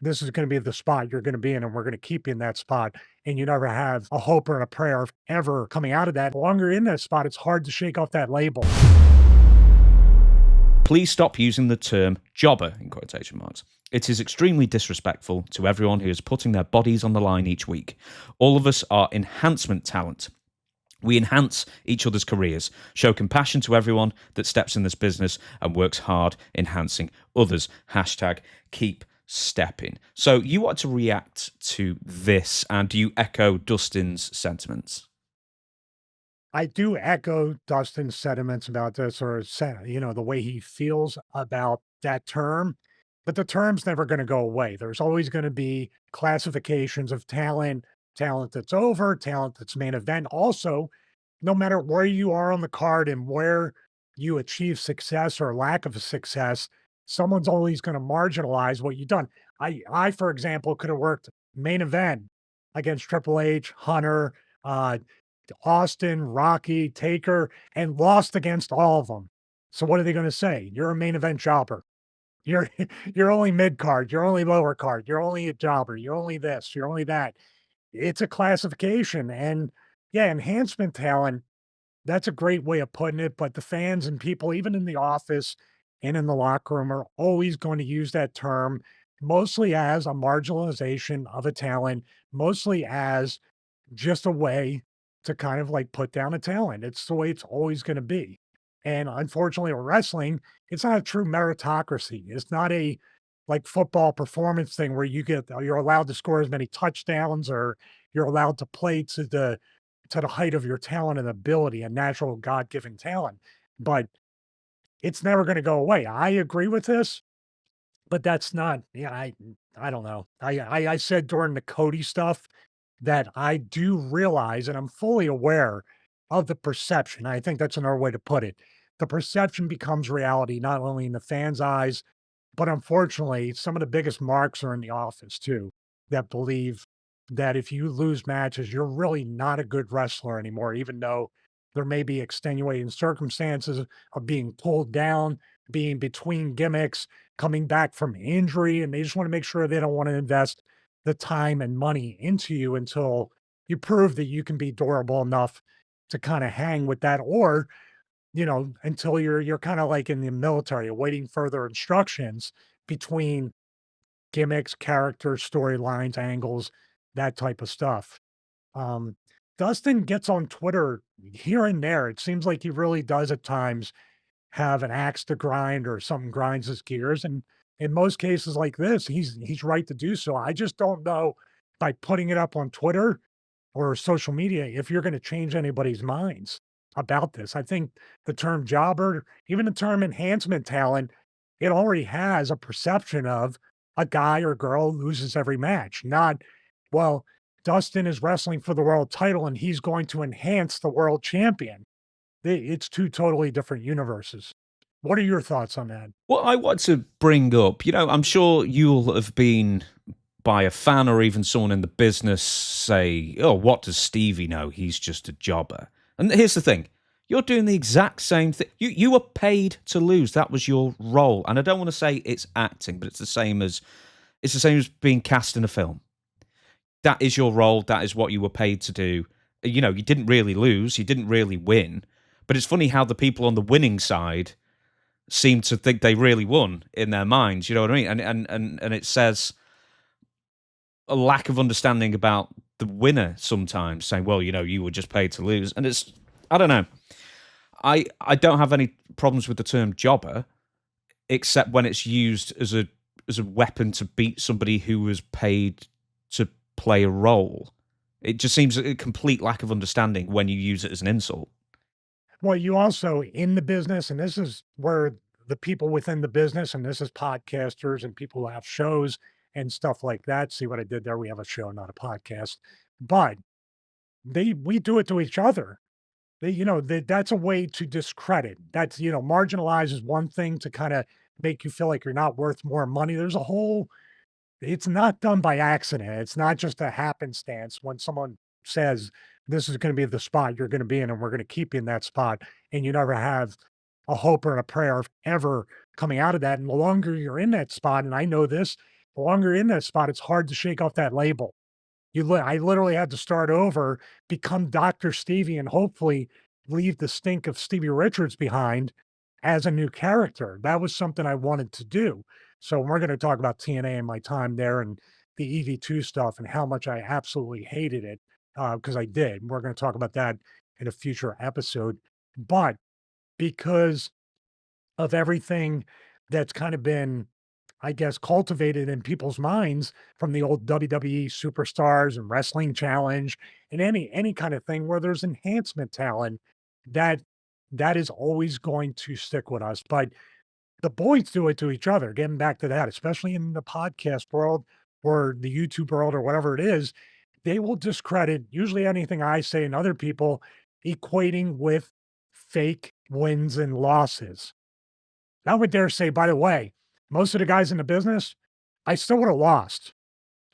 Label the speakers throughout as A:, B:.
A: this is going to be the spot you're going to be in, and we're going to keep you in that spot. And you never have a hope or a prayer of ever coming out of that. The longer you're in that spot, it's hard to shake off that label.
B: Please stop using the term jobber in quotation marks. It is extremely disrespectful to everyone who is putting their bodies on the line each week. All of us are enhancement talent. We enhance each other's careers, show compassion to everyone that steps in this business and works hard enhancing others. Hashtag keep stepping. So you want to react to this, and do you echo Dustin's sentiments?
A: I do echo Dustin's sentiments about this, or the way he feels about that term. But the term's never going to go away. There's always going to be classifications of talent, talent that's over, talent that's main event. Also, no matter where you are on the card and where you achieve success or lack of success, someone's always going to marginalize what you've done. For example, could have worked main event against Triple H, Hunter, uh, Austin, Rocky, Taker, and lost against all of them. So what are they going to say? You're a main event jobber. You're you're only mid card. You're only lower card. You're only a jobber. You're only this. You're only that. It's a classification, and yeah, enhancement talent. That's a great way of putting it. But the fans and people, even in the office and in the locker room, are always going to use that term mostly as a marginalization of a talent, mostly as just a way to kind of like put down a talent. It's the way it's always going to be. And unfortunately, with wrestling, it's not a true meritocracy. It's not a like football performance thing where you're allowed to score as many touchdowns or you're allowed to play to the height of your talent and ability and natural God-given talent. But it's never going to go away. I agree with this, but that's not, yeah, I don't know. I said during the Cody stuff that I do realize and I'm fully aware of the perception. I think that's another way to put it. The perception becomes reality, not only in the fans' eyes, but unfortunately, some of the biggest marks are in the office too, that believe that if you lose matches, you're really not a good wrestler anymore, even though there may be extenuating circumstances of being pulled down, being between gimmicks, coming back from injury, and they just want to make sure they don't want to invest the time and money into you until you prove that you can be durable enough to kind of hang with that, or until you're kind of like in the military awaiting further instructions between gimmicks, characters, storylines, angles, that type of stuff. Um, Dustin gets on Twitter here and there. It seems like he really does at times have an axe to grind or something grinds his gears. And in most cases like this, he's right to do so. I just don't know by putting it up on Twitter or social media if you're going to change anybody's minds about this. I think the term jobber, even the term enhancement talent, it already has a perception of a guy or girl loses every match, not, well, Dustin is wrestling for the world title and he's going to enhance the world champion. It's two totally different universes. What are your thoughts on that?
B: What I want to bring up, I'm sure you'll have been by a fan or even someone in the business say, oh, what does Stevie know? He's just a jobber. And here's the thing. You're doing the exact same thing. You were paid to lose. That was your role. And I don't want to say it's acting, but it's the same as being cast in a film. That is your role. That is what you were paid to do. You didn't really lose. You didn't really win. But it's funny how the people on the winning side seem to think they really won in their minds. You know what I mean? And it says a lack of understanding about the winner sometimes, saying, well, you were just paid to lose. And it's, I don't know. I don't have any problems with the term jobber, except when it's used as a weapon to beat somebody who was paid to play a role. It just seems a complete lack of understanding when you use it as an insult.
A: Well, you also in the business, and this is where the people within the business, and this is podcasters and people who have shows and stuff like that. See what I did there? We have a show, not a podcast, but we do it to each other. That's a way to discredit. That's, marginalize is one thing to kind of make you feel like you're not worth more money. It's not done by accident. It's not just a happenstance when someone says, this is going to be the spot you're going to be in, and we're going to keep you in that spot. And you never have a hope or a prayer of ever coming out of that. And the longer you're in that spot, and I know this, the longer you're in that spot, it's hard to shake off that label. I literally had to start over, become Dr. Stevie, and hopefully leave the stink of Stevie Richards behind as a new character. That was something I wanted to do. So we're going to talk about TNA and my time there and the EV2 stuff and how much I absolutely hated it, because I did. We're going to talk about that in a future episode. But because of everything that's kind of been, I guess, cultivated in people's minds from the old WWE superstars and wrestling challenge and any kind of thing where there's enhancement talent, that that is always going to stick with us. But the boys do it to each other, getting back to that, especially in the podcast world or the YouTube world or whatever it is, they will discredit usually anything I say and other people, equating with fake wins and losses. I would dare say, by the way, most of the guys in the business, I still would have lost.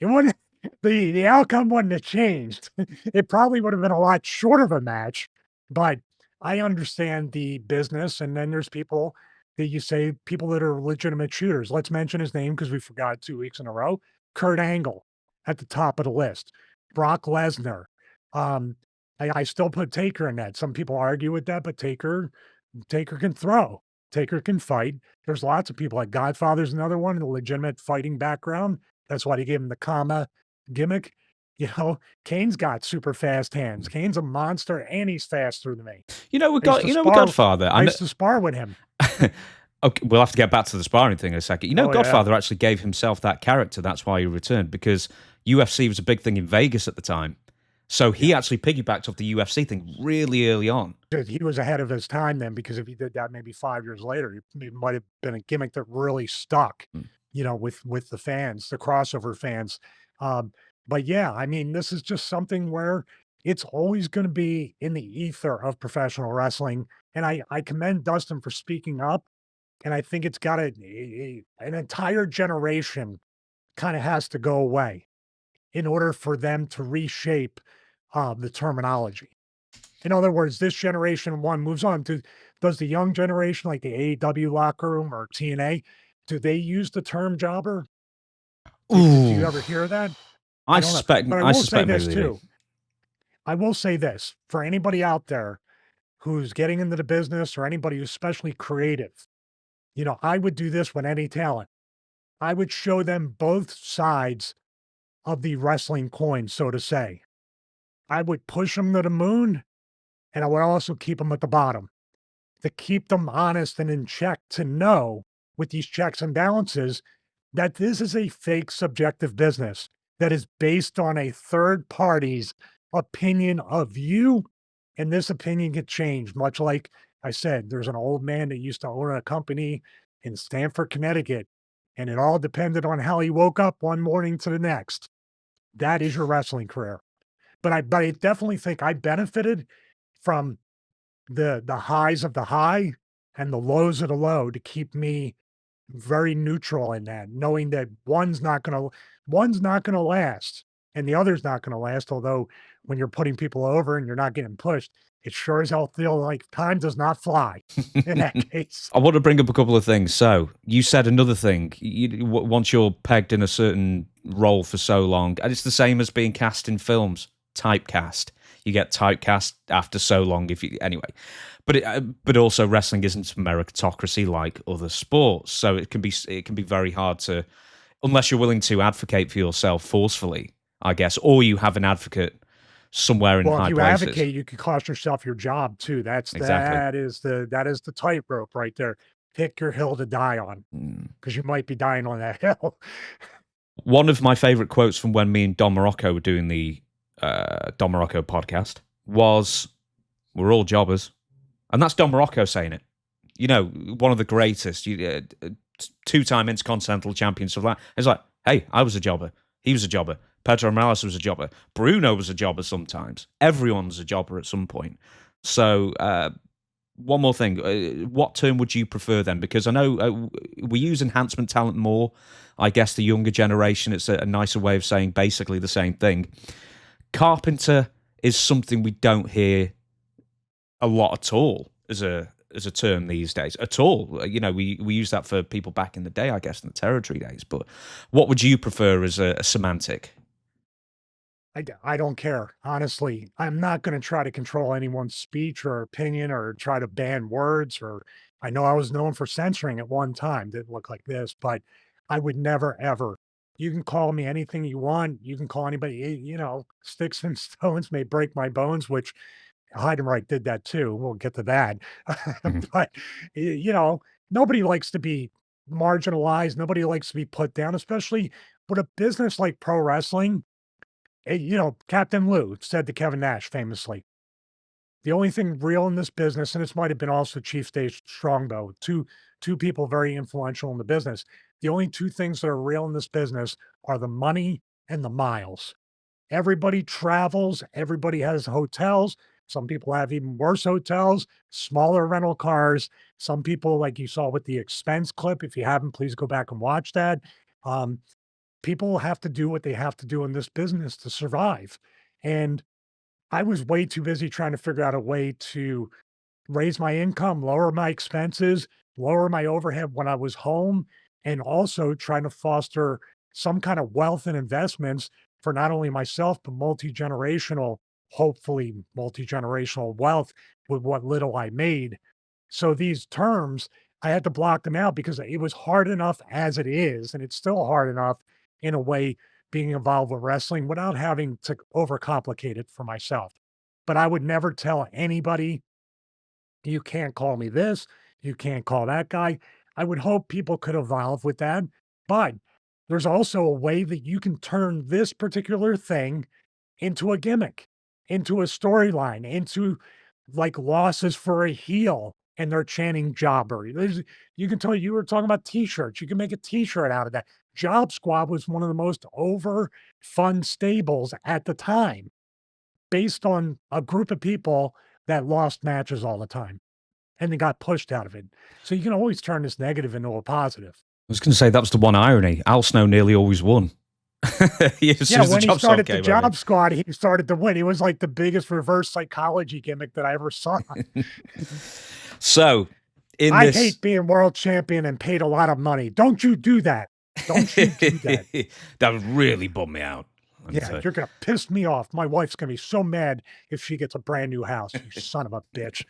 A: It wouldn't the outcome wouldn't have changed. It probably would have been a lot shorter of a match, but I understand the business, and then there's people that you say people that are legitimate shooters. Let's mention his name because we forgot 2 weeks in a row. Kurt Angle at the top of the list. Brock Lesnar. Um, I still put Taker in that. Some people argue with that, but Taker can throw. Taker can fight. There's lots of people like Godfather's another one, a legitimate fighting background. That's why they gave him the comma gimmick. You know, Kane's got super fast hands. Kane's a monster and he's faster than me.
B: With Godfather.
A: I used to spar with him.
B: Okay, we'll have to get back to the sparring thing in a second. Godfather
A: Yeah.
B: actually gave himself that character. That's why he returned, because UFC was a big thing in Vegas at the time. So he actually piggybacked off the UFC thing really early on.
A: He was ahead of his time then, because if he did that maybe 5 years later, it might have been a gimmick that really stuck,
B: Mm.
A: with the fans, the crossover fans. Um, but yeah, I mean, this is just something where it's always going to be in the ether of professional wrestling. And I commend Dustin for speaking up. And I think it's got an entire generation kind of has to go away in order for them to reshape the terminology. In other words, this generation one moves on to, does the young generation like the AEW locker room or TNA, do they use the term jobber? Do you
B: Ooh,
A: ever hear that?
B: I
A: I don't know.
B: suspect.
A: But I
B: I
A: will say
B: suspect
A: this
B: maybe they do.
A: too. I will say this for anybody out there who's getting into the business or anybody who's especially creative. I would do this with any talent. I would show them both sides of the wrestling coin, so to say. I would push them to the moon, and I would also keep them at the bottom to keep them honest and in check, to know with these checks and balances that this is a fake subjective business that is based on a third party's opinion of you. And this opinion can change, much like I said, there's an old man that used to own a company in Stamford, Connecticut, and it all depended on how he woke up one morning to the next. That is your wrestling career. But I definitely think I benefited from the highs of the high and the lows of the low to keep me very neutral in that, knowing that one's not gonna last and the other's not gonna last. Although when you're putting people over and you're not getting pushed, it sure as hell feel like time does not fly in that case.
B: I want to bring up a couple of things. So you said another thing. Once you're pegged in a certain role for so long, and it's the same as being cast in films, typecast. You get typecast after so long. But also wrestling isn't meritocracy like other sports, so it can be very hard to, unless you're willing to advocate for yourself forcefully, I guess, or you have an advocate somewhere in
A: Well, if
B: high
A: you
B: places.
A: advocate, you could cost yourself your job too.
B: Exactly.
A: That is the tightrope right there. Pick your hill to die on, because you might be dying on that hill.
B: One of my favorite quotes from when me and Don Morocco were doing the Don Morocco podcast was, "We're all jobbers," and that's Don Morocco saying it. One of the greatest, two-time Intercontinental champions of that. It's like, hey, I was a jobber. He was a jobber. Pedro Morales was a jobber. Bruno was a jobber sometimes. Everyone's a jobber at some point. So, one more thing. What term would you prefer then? Because I know we use enhancement talent more. I guess the younger generation, it's a nicer way of saying basically the same thing. Carpenter is something we don't hear a lot at all as a as a term these days at all. We use that for people back in the day, I guess, in the territory days. But what would you prefer as a semantic?
A: I don't care. Honestly, I'm not going to try to control anyone's speech or opinion or try to ban words. Or I know I was known for censoring at one time. Didn't look like this, but I would never ever. You can call me anything you want. You can call anybody. Sticks and stones may break my bones, which Heidenreich did that too. We'll get to that.
B: Mhm.
A: But nobody likes to be marginalized. Nobody likes to be put down, especially with a business like pro wrestling. Captain Lou said to Kevin Nash famously, "The only thing real in this business," and this might have been also Chief Stage Strongbow, two people very influential in the business. "The only two things that are real in this business are the money and the miles. Everybody travels, everybody has hotels. Some people have even worse hotels, smaller rental cars. Some people, like you saw with the expense clip, if you haven't, please go back and watch that. Um, People have to do what they have to do in this business to survive. And I was way too busy trying to figure out a way to raise my income, lower my expenses, lower my overhead when I was home, and also trying to foster some kind of wealth and investments for not only myself, but hopefully multi generational wealth with what little I made. So these terms, I had to block them out because it was hard enough as it is, and it's still hard enough in a way being involved with wrestling without having to overcomplicate it for myself. But I would never tell anybody, you can't call me this, you can't call that guy. I would hope people could evolve with that. But there's also a way that you can turn this particular thing into a gimmick, into a storyline, into like losses for a heel and they're chanting jobber. You can tell you were talking about t-shirts. You can make a t-shirt out of that. Job Squad was one of the most over fun stables at the time based on a group of people that lost matches all the time and they got pushed out of it. So you can always turn this negative into a positive.
B: I was going to say that was the one irony. Al Snow nearly always won. As soon
A: Yeah,
B: as the
A: when he
B: job squad
A: started the
B: came over.
A: Job Squad, he started to win. It was like the biggest reverse psychology gimmick that I ever saw.
B: So, in
A: I
B: this,
A: hate being world champion and paid a lot of money. Don't you do that. Don't you do that.
B: that would really bum me out. Let me
A: Yeah,
B: tell
A: you're gonna piss me off. My wife's gonna be so mad if she gets a brand new house. You son of a bitch.